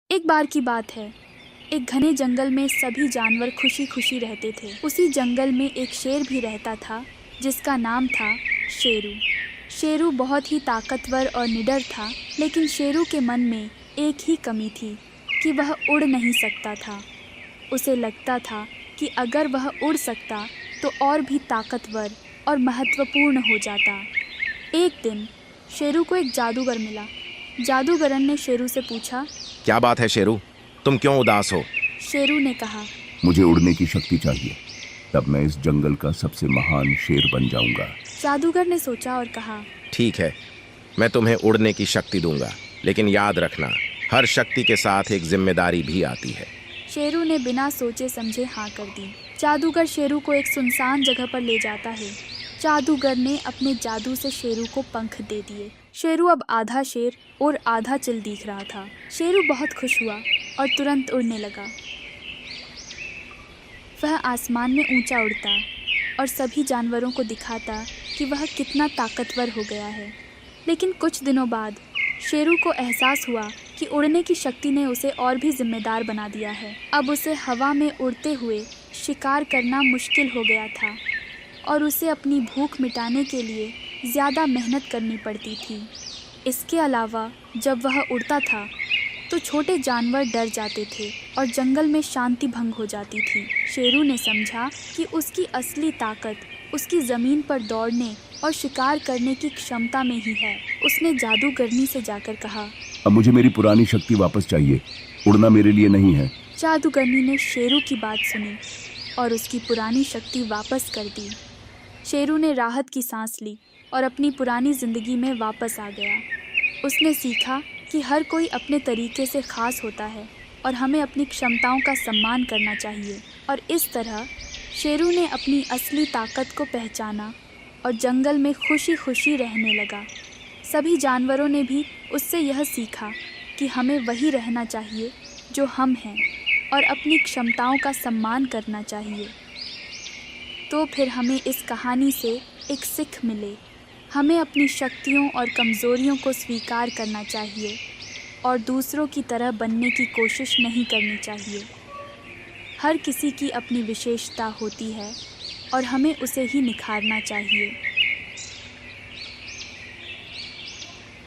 एक बार की बात है, एक घने जंगल में सभी जानवर खुशी खुशी रहते थे। उसी जंगल में एक शेर भी रहता था जिसका नाम था शेरू। शेरू बहुत ही ताकतवर और निडर था, लेकिन शेरू के मन में एक ही कमी थी कि वह उड़ नहीं सकता था। उसे लगता था कि अगर वह उड़ सकता तो और भी ताकतवर और महत्वपूर्ण हो जाता। एक दिन शेरू को एक जादूगर मिला। जादूगरन ने शेरू से पूछा, क्या बात है शेरू, तुम क्यों उदास हो? शेरू ने कहा, मुझे उड़ने की शक्ति चाहिए, तब मैं इस जंगल का सबसे महान शेर बन जाऊंगा। जादूगर ने सोचा और कहा, ठीक है, मैं तुम्हें उड़ने की शक्ति दूंगा, लेकिन याद रखना, हर शक्ति के साथ एक जिम्मेदारी भी आती है। शेरू ने बिना सोचे समझे हाँ कर दी। जादूगर शेरू को एक सुनसान जगह पर ले जाता है। जादूगर ने अपने जादू से शेरू को पंख दे दिए। शेरू अब आधा शेर और आधा चिल दिख रहा था। शेरू बहुत खुश हुआ और तुरंत उड़ने लगा। वह आसमान में ऊंचा उड़ता और सभी जानवरों को दिखाता कि वह कितना ताकतवर हो गया है। लेकिन कुछ दिनों बाद शेरू को एहसास हुआ कि उड़ने की शक्ति ने उसे और भी जिम्मेदार बना दिया है। अब उसे हवा में उड़ते हुए शिकार करना मुश्किल हो गया था और उसे अपनी भूख मिटाने के लिए ज़्यादा मेहनत करनी पड़ती थी। इसके अलावा जब वह उड़ता था तो छोटे जानवर डर जाते थे और जंगल में शांति भंग हो जाती थी। शेरू ने समझा कि उसकी असली ताकत उसकी ज़मीन पर दौड़ने और शिकार करने की क्षमता में ही है। उसने जादूगरनी से जाकर कहा, अब मुझे मेरी पुरानी शक्ति वापस चाहिए, उड़ना मेरे लिए नहीं है। जादूगरनी ने शेरू की बात सुनी और उसकी पुरानी शक्ति वापस कर दी। शेरू ने राहत की सांस ली और अपनी पुरानी ज़िंदगी में वापस आ गया। उसने सीखा कि हर कोई अपने तरीके से ख़ास होता है और हमें अपनी क्षमताओं का सम्मान करना चाहिए। और इस तरह शेरू ने अपनी असली ताकत को पहचाना और जंगल में खुशी खुशी रहने लगा। सभी जानवरों ने भी उससे यह सीखा कि हमें वही रहना चाहिए जो हम हैं और अपनी क्षमताओं का सम्मान करना चाहिए। तो फिर हमें इस कहानी से एक सीख मिले, हमें अपनी शक्तियों और कमज़ोरियों को स्वीकार करना चाहिए और दूसरों की तरह बनने की कोशिश नहीं करनी चाहिए। हर किसी की अपनी विशेषता होती है और हमें उसे ही निखारना चाहिए।